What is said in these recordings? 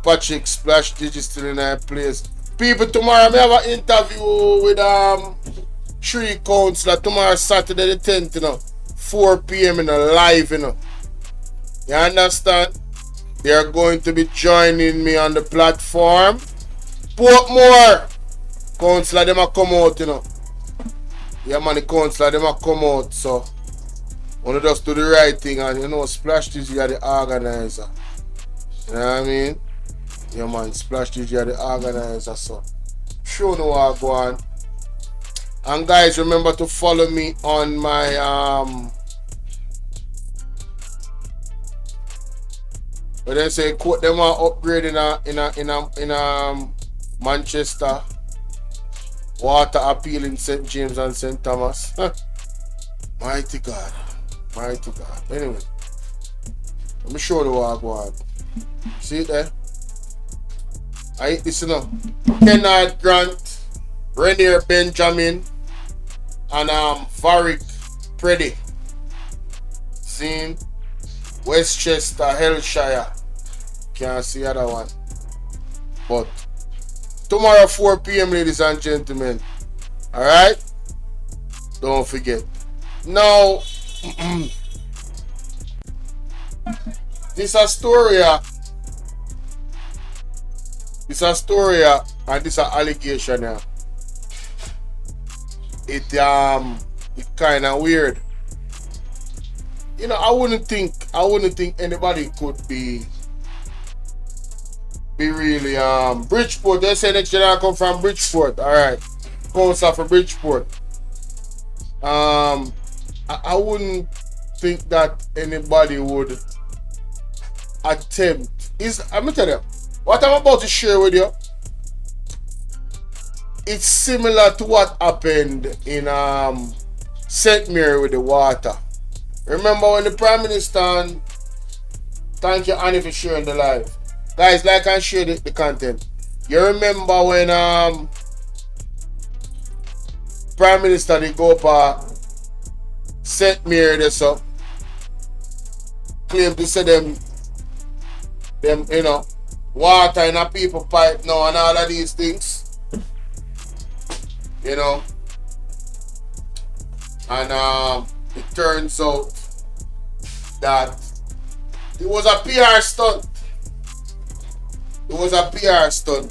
Patrick Splash Digi still in that place. People, tomorrow I have an interview with three councillor tomorrow Saturday the 10th, 4 p.m. live, You understand? They are going to be joining me on the platform. Portmore councillor them a come out, Yeah man, the councillor them a come out, so wanna just do the right thing and Splash Digi are the organizer. You know what I mean? Yeah man, Splash DJ the organizer, so sure know what I go on. And guys, remember to follow me on my but they say quote them are upgrade in Manchester. Water appeal in St. James and St. Thomas. Mighty God. Mighty God. Anyway. Let me show you what I go on. See it there? I hate this, Kennard Grant, Renier Benjamin, and Varric Preddy. See? Westchester, Hellshire. Can't see the other one. But tomorrow 4 p.m. ladies and gentlemen. Alright? Don't forget. Now this a story. This a story and this a allegation. It kinda weird. I wouldn't think anybody could be really Bridgeport. They say next year I come from Bridgeport. Alright. Council for Bridgeport. I wouldn't think that anybody would attempt. I'm gonna tell you. What I'm about to share with you, it's similar to what happened in St. Mary with the water. Remember when the Prime Minister, thank you Annie for sharing the live. Guys, like and share the content. You remember when Prime Minister they go up St. Mary this up, claim to say them water in a people pipe now and all of these things. And it turns out that it was a PR stunt. It was a PR stunt,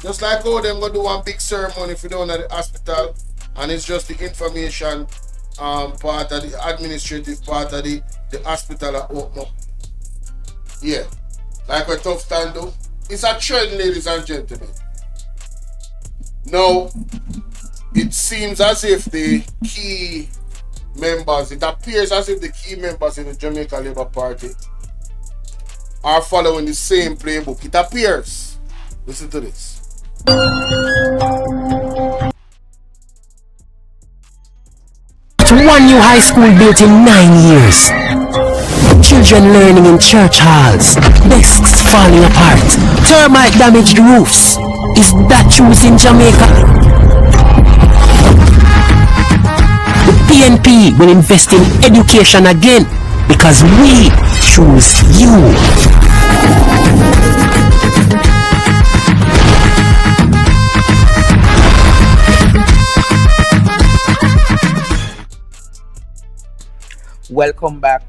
Just like how them gonna do one big ceremony if you don't at the hospital and it's just the information part of the administrative part of the hospital that open up. Yeah. Like what Tough Stand do. It's a trend, ladies and gentlemen. Now, it seems as if the key members, it appears as if the key members in the Jamaica Labour Party are following the same playbook. It appears. Listen to this. One new high school built in 9 years. Children learning in church halls. Desks falling apart. Termite damaged roofs. Is that truth in Jamaica? The PNP will invest in education again because we choose you. Welcome back.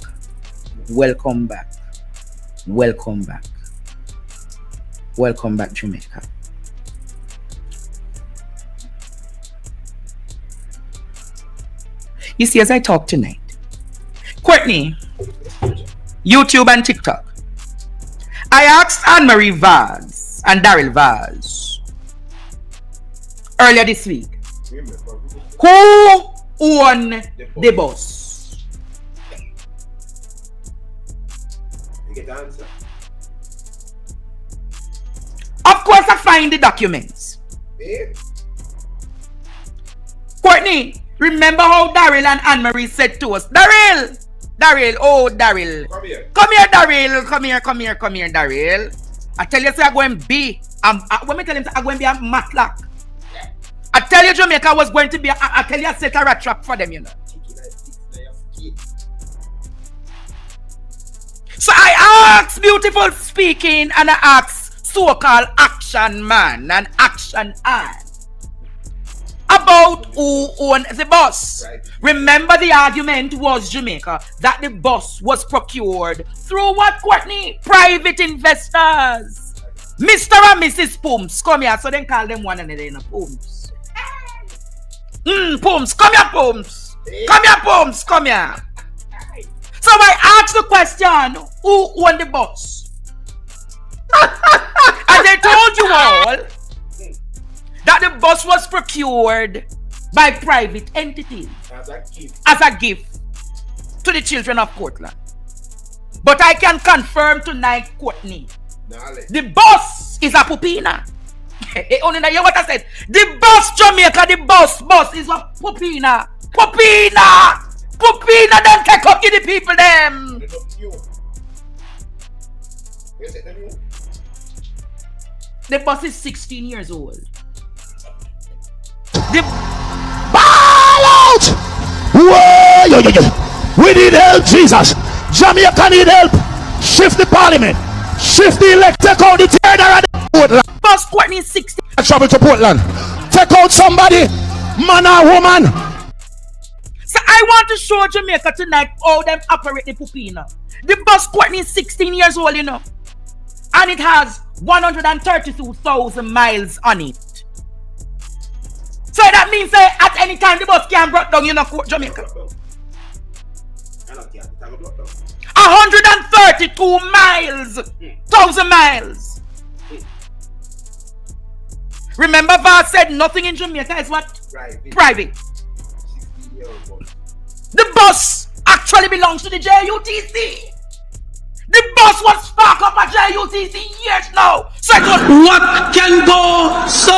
Welcome back. Welcome back. Welcome back, Jamaica. You see, as I talk tonight, Courtney, YouTube and TikTok, I asked Anne-Marie Vaz and Daryl Vaz earlier this week, who won the bus? Answer. Of course, I find the documents. Yeah. Courtney, remember how Daryl and Anne-Marie said to us, Daryl, oh Daryl, Come here. Daryl, come here, Daryl. I tell you, say I'm going to be, when me tell him, I'm going to be a matlock. I tell you, Jamaica was going to be, I tell you, I set a rat trap for them, So I asked beautiful speaking and I asked so-called action man and action eye about who owned the bus. Right. Remember the argument was Jamaica that the bus was procured through what, Courtney? Private investors. Mr. and Mrs. Pumps, come here. So then call them one another in a Pumps. Pumps, come here, Pumps. Come here, Pumps, come here. So I asked the question, who owned the bus? And they told you all that the bus was procured by private entities as a gift to the children of Portland. But I can confirm tonight, Courtney, the bus is a pupina. Only now, you what I said? The bus Jamaica, the bus is a pupina. Pupina! Pupina, then take up to the people them. The bus is 16 years old. The ball out! Whoa! We need help, Jesus. Jamaica need help. Shift the parliament. Shift the elect. Take out the tear and Portland. Bus Courtney 16. Travel to Portland. Take out somebody, man or woman. So I want to show Jamaica tonight how them operate the pupina. The bus Courtney is 16 years old, you know. And it has 132,000 miles on it. So that means that at any time the bus can break down, you know, Jamaica. 132 miles, 1,000 miles. Remember, Vaz said nothing in Jamaica is what? Private. The bus actually belongs to the JUTC. The bus was sparked up at JUTC years now. So it was what can go so.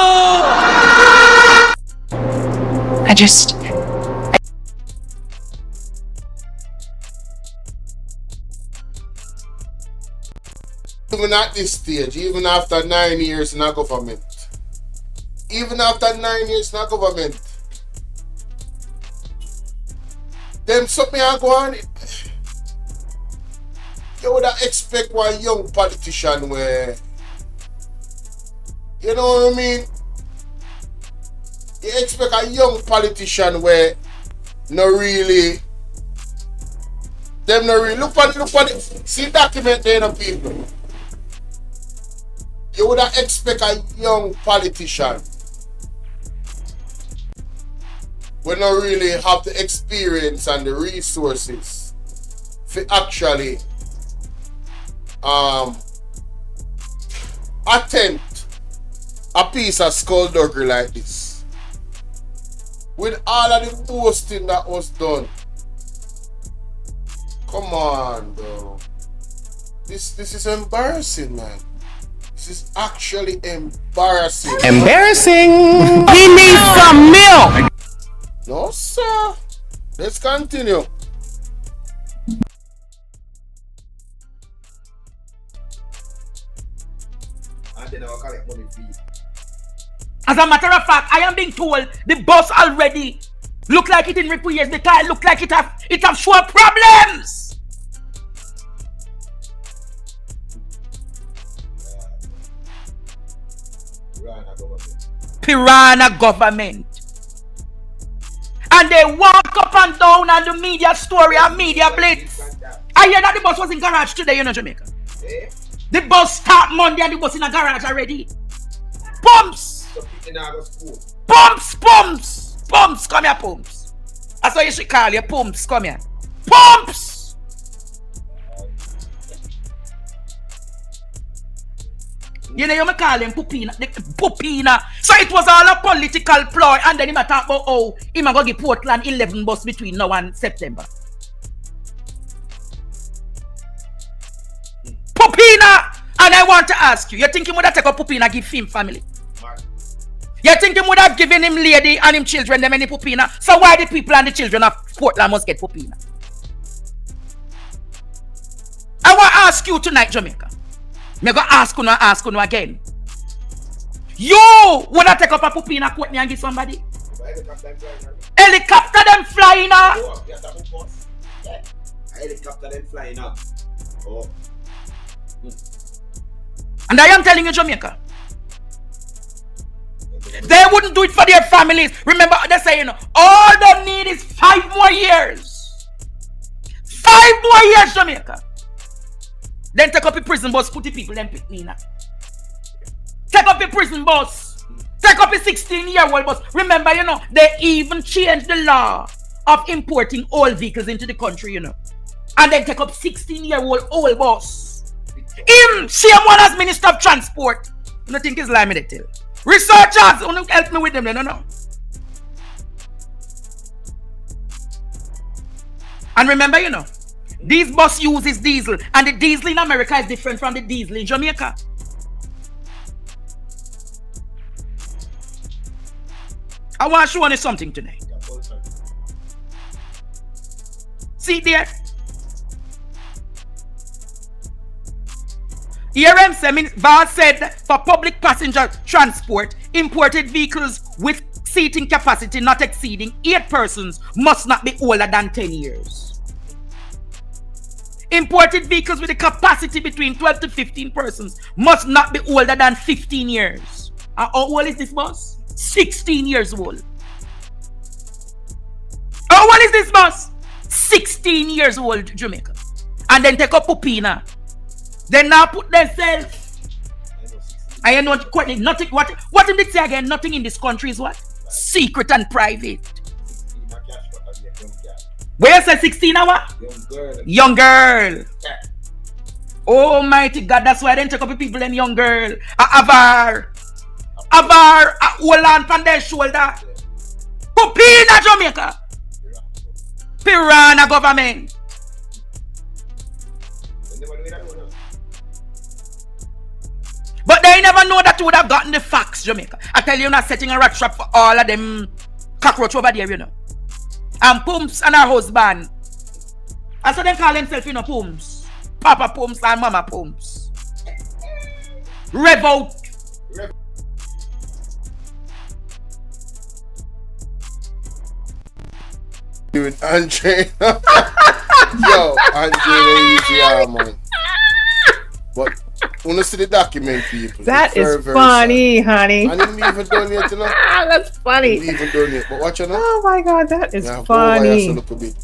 Even at this stage, even after 9 years in our government, them something are going. You would expect one young politician where, you know what I mean? You expect a young politician where look at it. See document there, no people. You would expect a young politician who not really have the experience and the resources to actually attempt a piece of skullduggery like this. With all of the boasting that was done. Come on, bro. This is embarrassing, man. This is actually embarrassing. Embarrassing! He needs some milk! No, sir. Let's continue. As a matter of fact, I am being told the bus already look like it in repairs. The car look like it have sure problems. Piranha government. And they walk up and down on the media story and media blitz. I hear that the bus was in garage today, you know, Jamaica. The bus start Monday and the bus in a garage already. Pumps! Pumps! Come here, Pumps. That's what you should call you, Pumps. Come here. Pumps! You know, you may call him Pupina. Pupina. So it was all a political ploy, and then he might talk about how he might go give Portland 11 bus between now and September. Pupina! And I want to ask you think he would have taken Pupina and give him family? You think he would have given him lady and him children them any Pupina? So why the people and the children of Portland must get Pupina? I want to ask you tonight, Jamaica. I'm going to ask you again. You would have taken up a Pupina Courtney and give somebody? Helicopter them flying up. Helicopter them flying up. And I am telling you, Jamaica, they wouldn't do it for their families. Remember, they're saying, all they need is 5 more years. 5 more years, Jamaica. Then take up a prison bus, put the people, then pick me now. Take up a prison bus. Take up a 16-year-old bus. Remember, they even changed the law of importing old vehicles into the country, And then take up 16-year-old old bus. Him, same one as Minister of Transport. You don't think he's lying me to tell? Researchers, help me with them, no. And remember, these bus uses diesel, and the diesel in America is different from the diesel in Jamaica. I want to show you something today. See there? ERM Vaz said for public passenger transport, imported vehicles with seating capacity not exceeding 8 persons must not be older than 10 years. Imported vehicles with a capacity between 12 to 15 persons must not be older than 15 years. How old is this bus? 16 years old. How old is this bus? 16 years old, Jamaica. And then take up Pupina. Then now put themselves. I know nothing. What did they say again? Nothing in this country is what? Secret and private. Where you say 16 hour? Young girl. Almighty God, that's why I didn't take up the people them young girl. Avar, hold on from their shoulder. Pupina, Jamaica. Piranha government. But they never know that you would have gotten the facts, Jamaica. I tell you, not setting a rat trap for all of them cockroach over there, And Pumps and her husband. And so they call themselves, Pumps. Papa Pumps and Mama Pumps. Rev out. With Andre. Yo, Andre, easy, man. But wanna see the document, people? That is funny, honey. I didn't even done yet, That's funny. Didn't even done yet. But watch out now. Oh my God, that is now, funny. Go look a bit,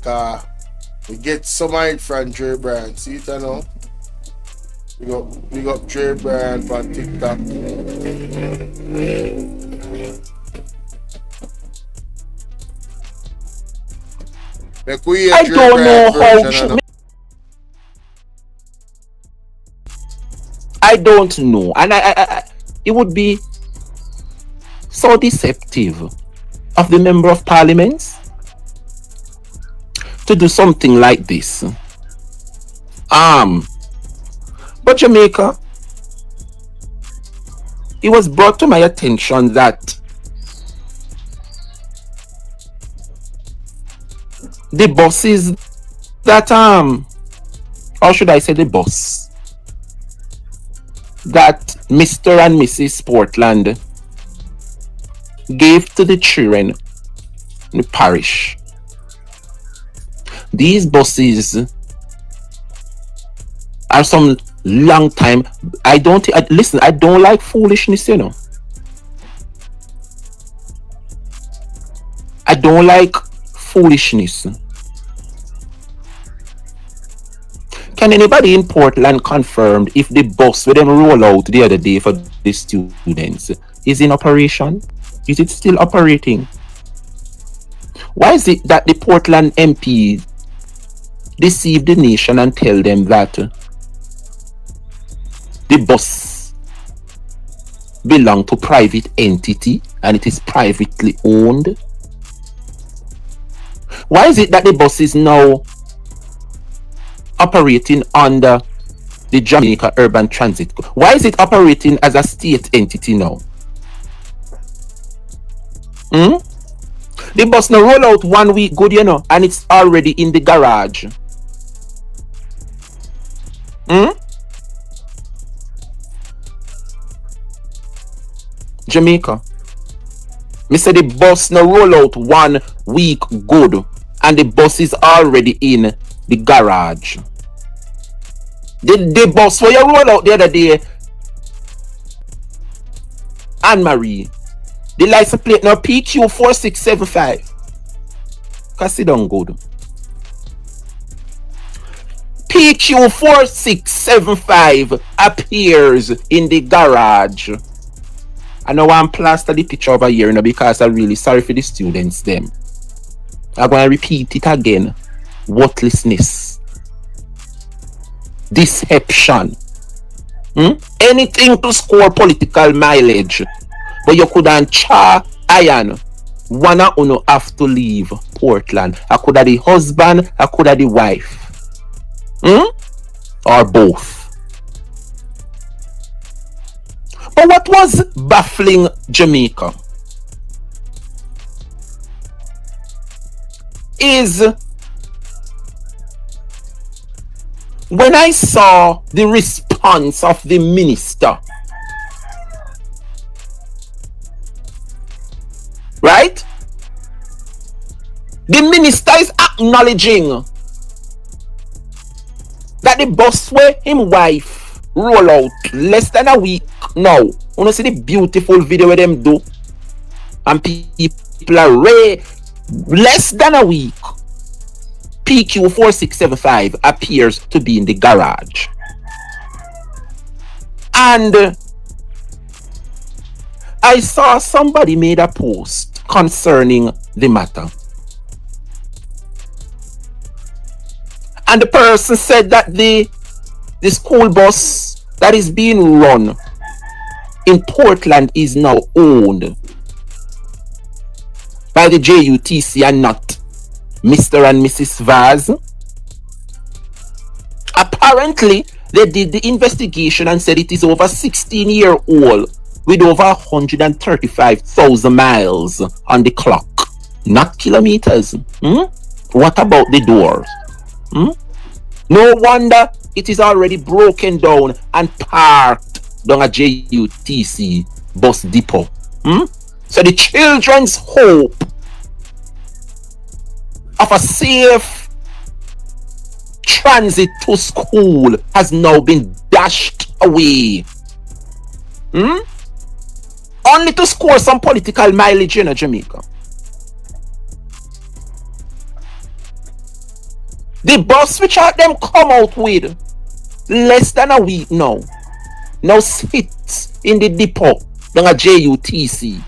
we get some mind from Dre Brand. See it now? We got Dre Brand on TikTok. I don't know how. I don't know, and I it would be so deceptive of the member of parliament to do something like this. But Jamaica, it was brought to my attention that the bosses that or should I say the boss that Mr. and Mrs. Portland gave to the children in the parish. These bosses are some long time. Listen, I don't like foolishness, I don't like foolishness. Can anybody in Portland confirm if the bus with them roll out the other day for the students is in operation? Is it still operating? Why is it that the Portland MP deceive the nation and tell them that the bus belong to private entity and it is privately owned? Why is it that the bus is now operating under the Jamaica Urban Transit? Why is it operating as a state entity now? The bus now roll out 1 week good, and it's already in the garage. Jamaica. Me say the bus now roll out 1 week good, and the bus is already in the garage. The bus where you roll out the other day, Anne-Marie, the license plate now PQ4675. Cause sit down good. PQ4675 appears in the garage. I know I'm plaster the picture over here, you know, because I'm really sorry for the students them. I'm going to repeat it again. Worthlessness. Deception. Anything to score political mileage. But you couldn't iron. One of you have to leave Portland. I could have the husband, I could have the wife. Or both. But what was baffling Jamaica is when I saw the response of the minister, right? The minister is acknowledging that the bus where him wife roll out less than a week now. You wanna see the beautiful video where them do? And people are less than a week. PQ4675 appears to be in the garage. And I saw somebody made a post concerning the matter. And the person said that the school bus that is being run in Portland is now owned by the JUTC and not Mr. and Mrs. Vaz. Apparently, they did the investigation and said it is over 16-year-old with over 135,000 miles on the clock, not kilometers. What about the doors? No wonder it is already broken down and parked down a JUTC bus depot. So the children's hope of a safe transit to school has now been dashed away. Only to score some political mileage in Jamaica. The bus which are them come out with less than a week now sits in the depot than a JUTC.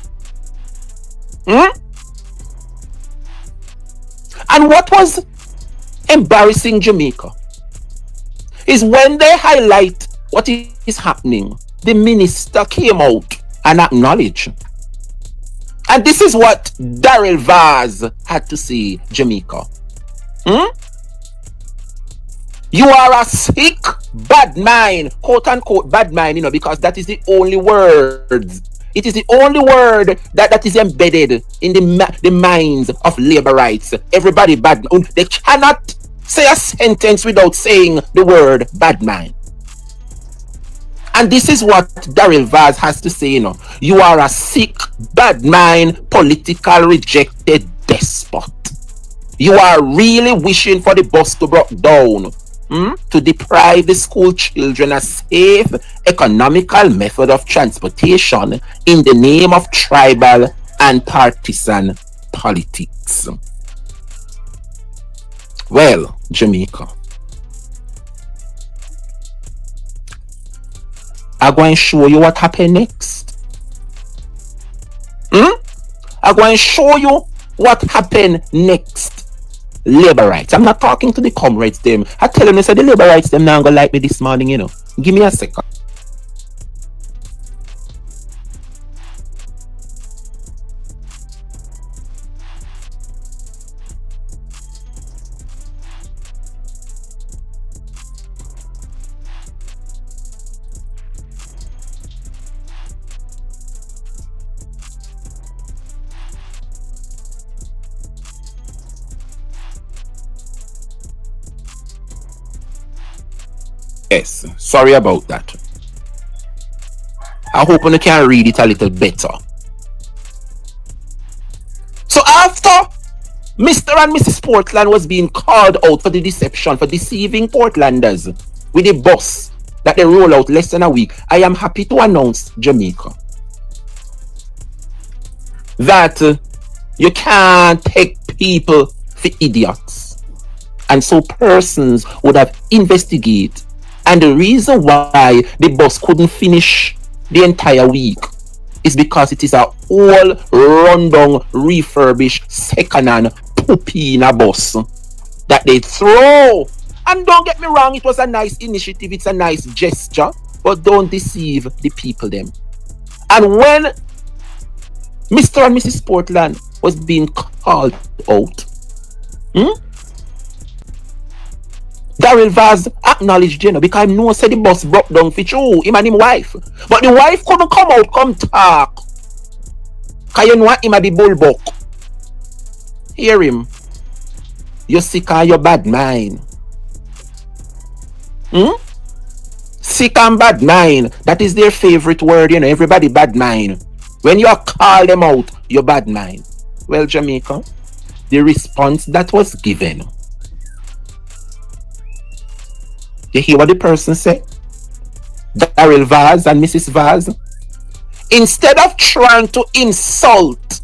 And what was embarrassing Jamaica is when they highlight what is happening, the minister came out and acknowledged. And this is what Daryl Vaz had to say, Jamaica. You are a sick, bad mind, quote unquote bad mind, because that is the only word. It is the only word that is embedded in the minds of labor rights. Everybody bad. They cannot say a sentence without saying the word bad mind. And this is what Daryl Vaz has to say, You are a sick, bad mind, political rejected despot. You are really wishing for the bus to break down. To deprive the school children a safe, economical method of transportation in the name of tribal and partisan politics. Well, Jamaica, I'm going to show you what happened next. I'm going to show you what happened next. Labor rights. I'm not talking to the comrades them. I tell them, they say the labor rights them now gonna like me this morning, Give me a second. Yes, sorry about that. I hope you can read it a little better. So after Mr. and Mrs. Portland was being called out for the deception, for deceiving Portlanders with the bus that they roll out less than a week, I am happy to announce, Jamaica, that you can't take people for idiots. And so persons would have investigated. And the reason why the bus couldn't finish the entire week is because it is a all rundown, refurbished, second-hand, poopy bus that they throw. And don't get me wrong, it was a nice initiative, it's a nice gesture, but don't deceive the people them. And when Mr. and Mrs. Portland was being called out, Daryl Vaz acknowledged, because I know said the bus broke down for you, him and him wife. But the wife couldn't come out, come talk. Because you know him at the bullbuck. Hear him. You're sick and you're bad mind. Sick and bad mind. That is their favorite word, everybody bad mind. When you call them out, you're bad mind. Well, Jamaica, the response that was given. You hear what the person said? Daryl Vaz and Mrs. Vaz. Instead of trying to insult,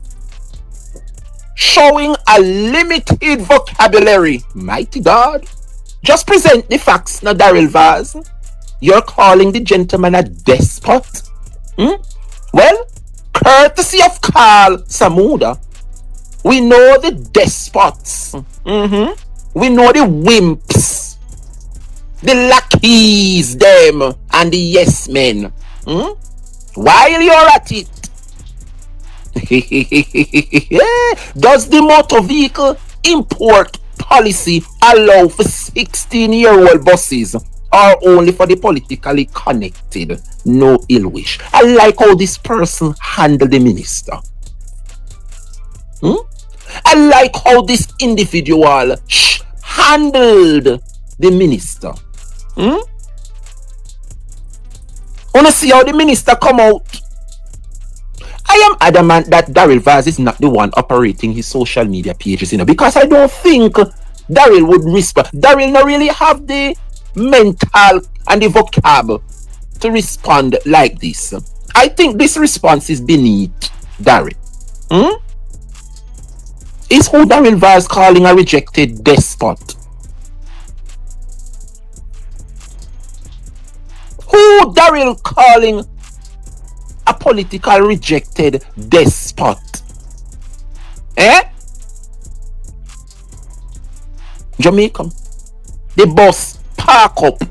showing a limited vocabulary, mighty God, just present the facts now, Daryl Vaz. You're calling the gentleman a despot? Well, courtesy of Carl Samuda, we know the despots. We know the wimps. The lackeys, them, and the yes men. While you're at it, does the motor vehicle import policy allow for 16-year-old buses or only for the politically connected? No ill wish. I like how this person handled the minister. I like how this individual handled the minister. Wanna see how the minister come out? I am adamant that Daryl Vaz is not the one operating his social media pages, because I don't think Daryl would respond. Daryl not really have the mental and the vocab to respond like this. I think this response is beneath Daryl. Is who Daryl Vaz calling a rejected despot? Who Daryl calling a political rejected despot? Jamaica, the bus park up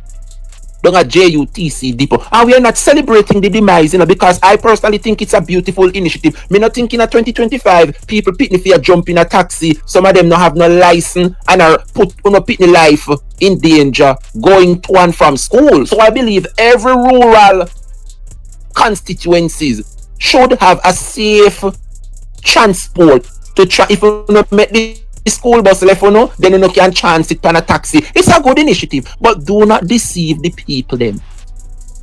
down at JUTC depot, and we are not celebrating the demise, because I personally think it's a beautiful initiative. Me not thinking at 2025 people pitney for jump in a taxi, some of them not have no license and are put pitney life in danger going to and from school. So I believe every rural constituencies should have a safe transport to try. If you not make the school bus left, then you can chance it on a taxi. It's a good initiative, but do not deceive the people them.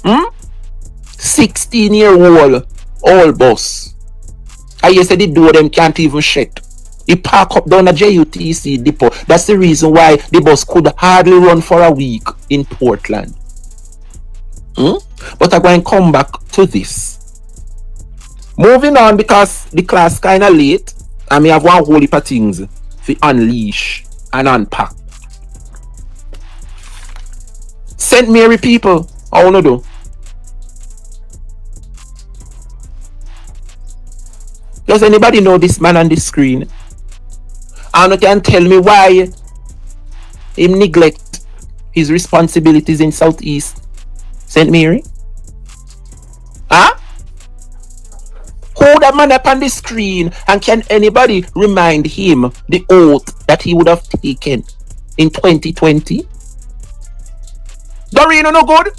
16-year-old old bus. I hear say the door them can't even shut. He park up down a JUTC depot. That's the reason why the bus could hardly run for a week in Portland. But I'm going to come back to this. Moving on, because the class kind of late, and we have one whole heap of things to unleash and unpack. St. Mary people, I want to do. Does anybody know this man on the screen? And you can tell me why he neglect his responsibilities in Southeast St. Mary? Who that man up on the screen, and can anybody remind him the oath that he would have taken in 2020? Doreen, no good?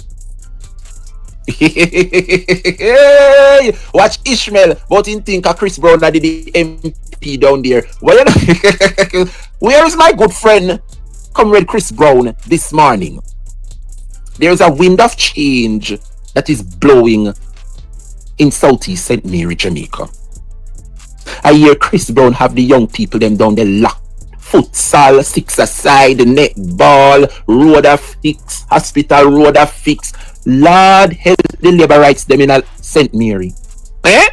Watch Ishmael, but in think of Chris Brown that did the MP down there. Well, where is my good friend, Comrade Chris Brown, this morning? There is a wind of change that is blowing in Southeast St. Mary, Jamaica. I hear Chris Brown have the young people them down there locked futsal, six-a-side, netball, road a fix, hospital road a fix. Lord help the labor rights them in a St. Mary. Eh?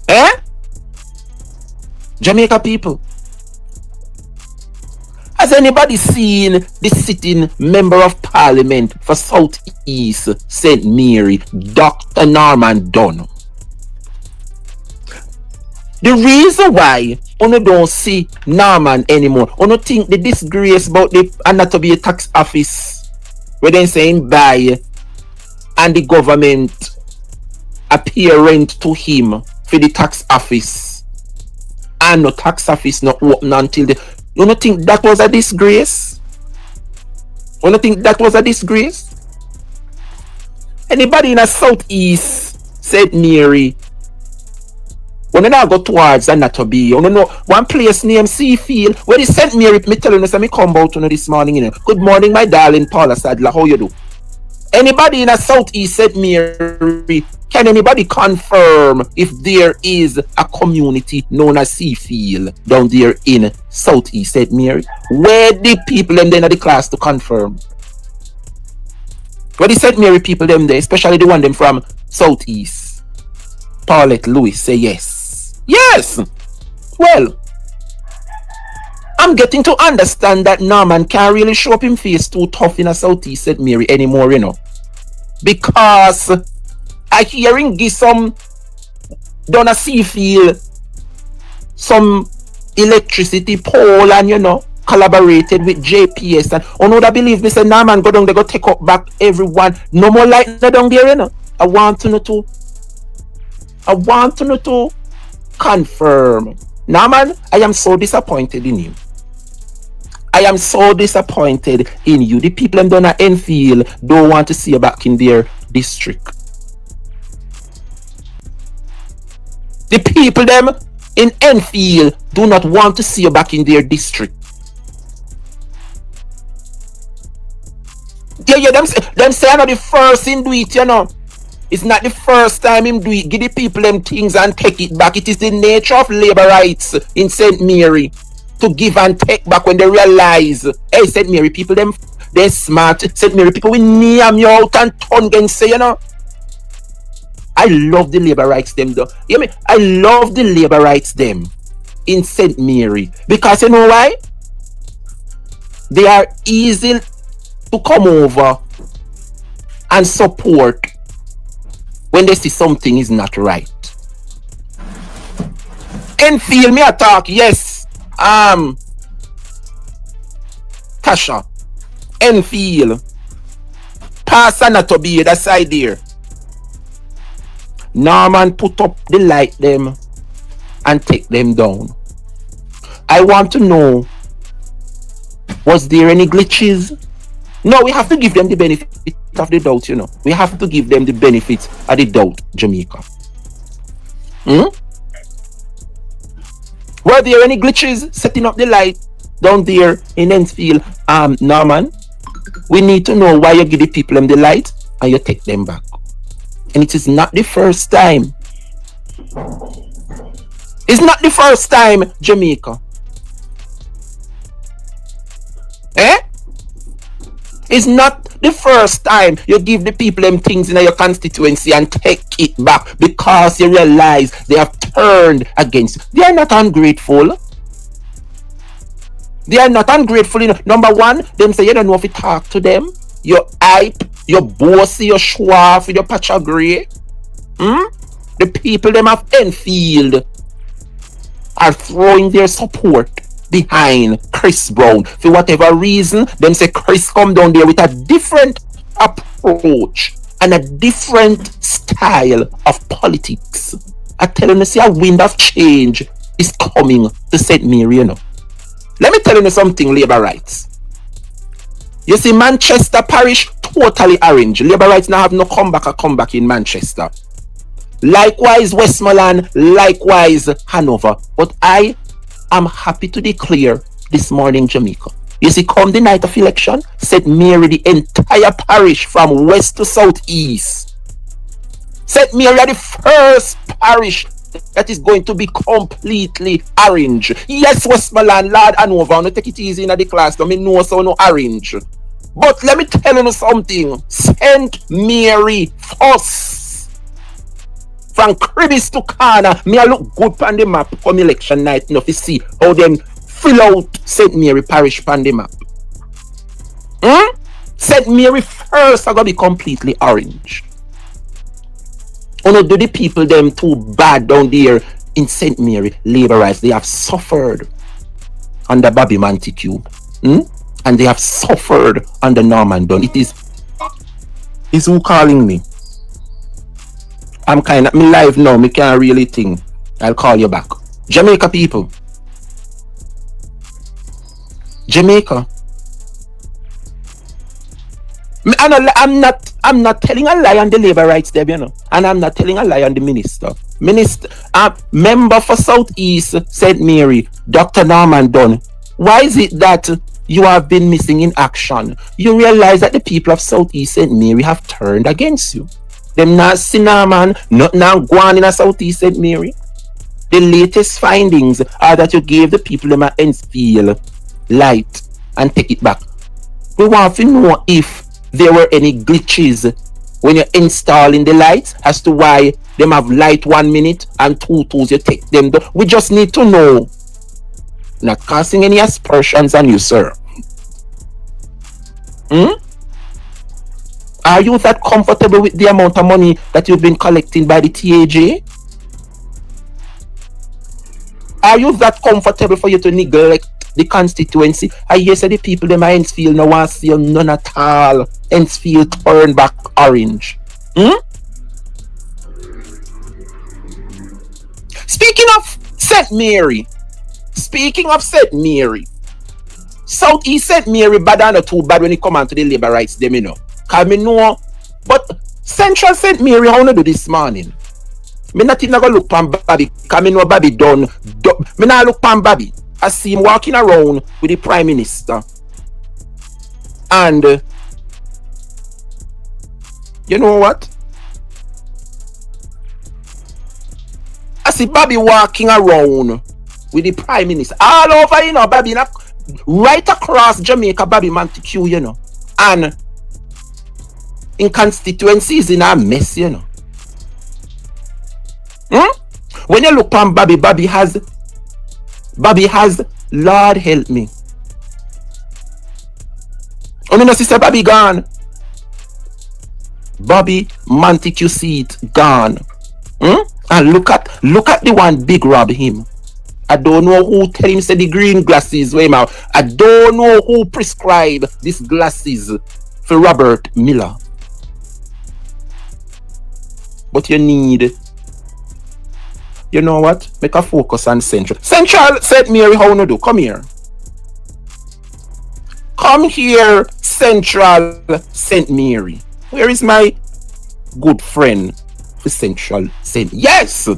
Eh? Jamaica people. Has anybody seen the sitting member of parliament for Southeast St. Mary, Dr. Norman Dunn? The reason why you don't see Norman anymore, you think the disgrace about the anatomy tax office, where they saying buy and the government appearing to him for the tax office, and no tax office not open until the. You don't think that was a disgrace? You don't think that was a disgrace? Anybody in a Southeast St. Mary, when you now go towards Anatomy, you know one place named Seafield, where the St. Mary, me telling you, me come out this morning, you know. Good morning, my darling Paula Sadler, how you do? Anybody in a Southeast St. Mary, can anybody confirm if there is a community known as Seafield down there in Southeast St. Mary? Where the people them then at the class to confirm? Where the St. Mary people them there, especially the one them from Southeast? Paulette Lewis say yes. Yes! Well, I'm getting to understand that Norman can't really show up him face too tough in a Southeast St. Mary anymore, you know. Because I hearing give some down a Seafield some electricity pole and you know collaborated with JPS and that believe me say Norman go down they go take up back everyone. No more light down there, you know. I want to know to confirm. Norman, I am so disappointed in you. I am so disappointed in you. The people in down at Enfield don't want to see you back in their district. The people them in Enfield do not want to see you back in their district. Yeah, them say I'm not the first in do it, you know. It's not the first time him do it. Give the people them things and take it back. It is the nature of labor rights in St. Mary to give and take back when they realize, hey, St. Mary people them they're smart. St. Mary people we name you out and turn against say, you know. I love the labor rights them though. You hear me? I love the labor rights them in St. Mary because you know why? They are easy to come over and support when they see something is not right. Enfield me attack, yes. Tasha. Enfield. Pass Anatomy that side there. Norman put up the light them and take them down. I want to know, was there any glitches? No, we have to give them the benefit of the doubt, you know. We have to give them the benefit of the doubt, Jamaica. Were there any glitches setting up the light down there in Enfield? Norman, we need to know why you give the people them the light and you take them back. And it is not the first time. It's not the first time, Jamaica. Eh? It's not the first time you give the people them things in your constituency and take it back because you realize they have turned against you. They are not ungrateful. They are not ungrateful. You know. Number one, them say you don't know if you talk to them. You're hype, you're bossy, you're schwaff, you're patch of grey. The people them of Enfield are throwing their support behind Chris Brown. For whatever reason, them say Chris come down there with a different approach and a different style of politics. I tell you, see a wind of change is coming to St. Mary, you know. Let me tell you something, labor rights. You see, Manchester Parish totally orange. Labor rights now have no comeback in Manchester. Likewise, Westmoreland, likewise, Hanover. But I am happy to declare this morning, Jamaica. You see, come the night of election, St. Mary, the entire parish from west to southeast. St. Mary are the first parish that is going to be completely orange. Yes, Westmoreland, Lord Hanover, no take it easy in the class, no me know so no orange. But let me tell you something. St. Mary first. From Cribis to Kana, me I look good on the map come election night, you know, to see how them fill out St. Mary Parish on the map. St. Mary first are gonna be completely orange. Do the people them too bad down there in St. Mary laborites. They have suffered under Bobby Montague. And they have suffered under Norman Dunn. It is who calling me? I'm kind of me live now. Me can't really think. I'll call you back. Jamaica people. Jamaica. I'm not telling a lie on the labor rights there, you know. And I'm not telling a lie on the minister. Member for Southeast St. Mary, Dr. Norman Dunn. Why is it that you have been missing in action? You realize that the people of Southeast St. Mary have turned against you. Them not cinnamon, not now going in a Southeast St. Mary. The latest findings are that you gave the people them a feel light and take it back. We want to know if there were any glitches when you're installing the lights as to why them have light 1 minute and 2 tools you take them. We just need to know. Not casting any aspersions on you, sir. Are you that comfortable with the amount of money that you've been collecting by the TAJ? Are you that comfortable for you to neglect the constituency? I hear say the people them Enfield no want to see you none at all. Enfield turn back orange. Speaking of St. Mary, Southeast St. Mary bad and not too bad when it come on to the labor rights them, you know. Cause me know, but Central St. Mary, how do this morning? Me not even go look pan Bobby, cause me know Bobby done. Me not look pan Bobby. I see him walking around with the Prime Minister. And you know what? I see Bobby walking around with the Prime Minister. All over, you know, Bobby, right across Jamaica, Bobby Montague, you know. And in constituencies in a mess, you know. When you look on Bobby has, Lord help me. Oh, no, sister, Bobby gone. Bobby Montague seat gone. And look at the one big rob him. I don't know who tell him say the green glasses way out. I don't know who prescribed these glasses for Robert Miller. But you need, you know what? Make a focus on Central. Central St. Mary, how you do? Come here. Come here, Central St. Mary. Where is my good friend for Central St. Yes!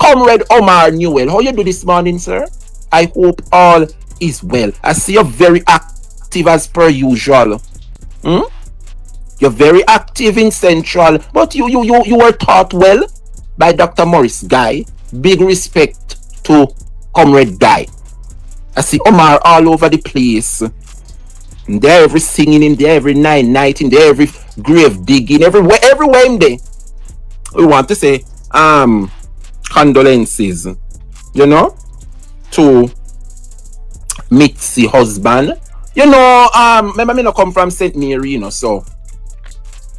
Comrade Omar Newell. How you do this morning, sir? I hope all is well. I see you're very active as per usual. You're very active in Central, but you were taught well by Dr. Morris Guy. Big respect to Comrade Guy. I see Omar all over the place. And they're every singing in there, every night in there, every grave digging, everywhere in there. We want to say condolences, you know, to Mitzi husband. You know, remember me not come from St. Mary, you know, so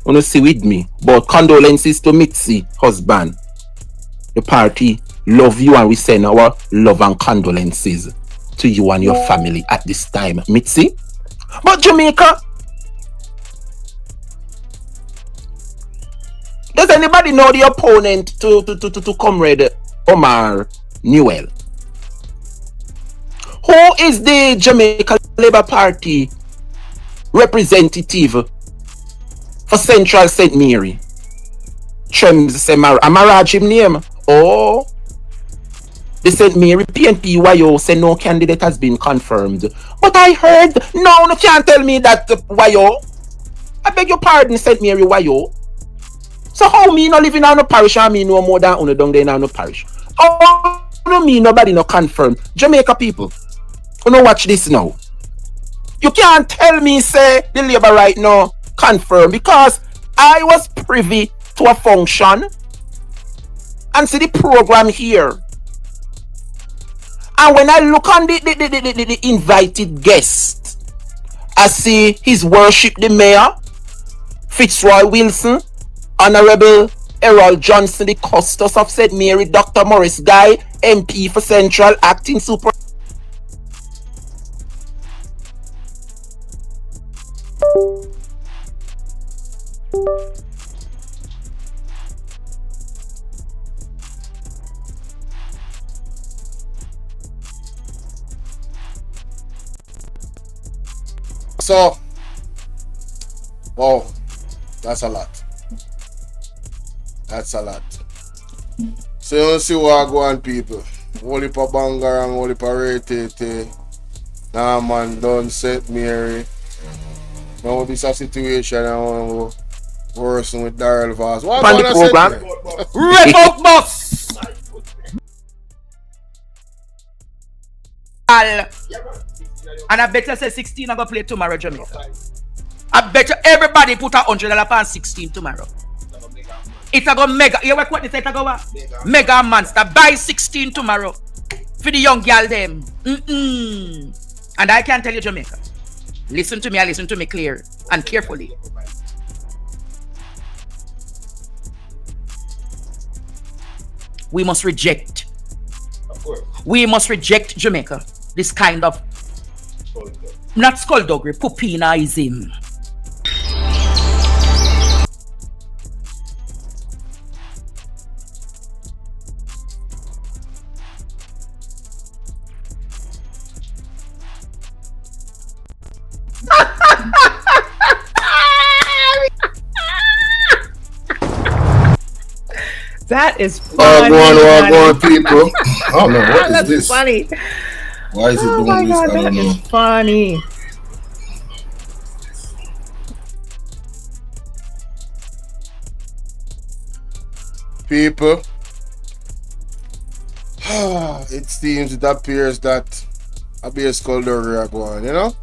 you know, see with me. But condolences to Mitzi husband. The party love you and we send our love and condolences to you and your family at this time, Mitzi. But Jamaica, does anybody know the opponent to Comrade Omar Newell? Who is the Jamaica Labour Party representative for Central St. Mary? Trems Amaraj him name. Oh, the St. Mary PNP YO say no candidate has been confirmed. But I heard, no, you can't tell me that YO. I beg your pardon, St. Mary YO. So how me not living on a parish and me no more than on down there in a parish? Oh, no me, nobody no confirm. Jamaica people, you know watch this now. You can't tell me say the labor right now confirm because I was privy to a function and see the program here. And when I look on the invited guest, I see His Worship the Mayor, Fitzroy Wilson, Honorable Errol Johnson, the Custos of St. Mary, Dr. Morris Guy, MP for Central, Acting Super. So, wow, that's a lot. That's a lot. So you see what I go on, people. Holy pa banger and holy pa rate. Nah man, don't set Mary. Now this a situation I want to worsen with Daryl Vaz. What On the gonna program. set Rev up boss. And I bet you say 16 I'm gonna play tomorrow, Jamaica. I bet you everybody put $100 on 16 tomorrow. It's a go mega. You know what they say? It's a go what? Mega monster. Buy 16 tomorrow for the young girl them. And I can tell you, Jamaica. Listen to me. I listen to me clear and carefully. We must reject. We must reject Jamaica. This kind of not skullduggery, pupinaism. That is funny. Go on, people. I don't know what is That's this. funny. Why is it Oh doing my this? god, I don't that know. is funny. People, it seems, it appears that a beer skullduggery are going, you know?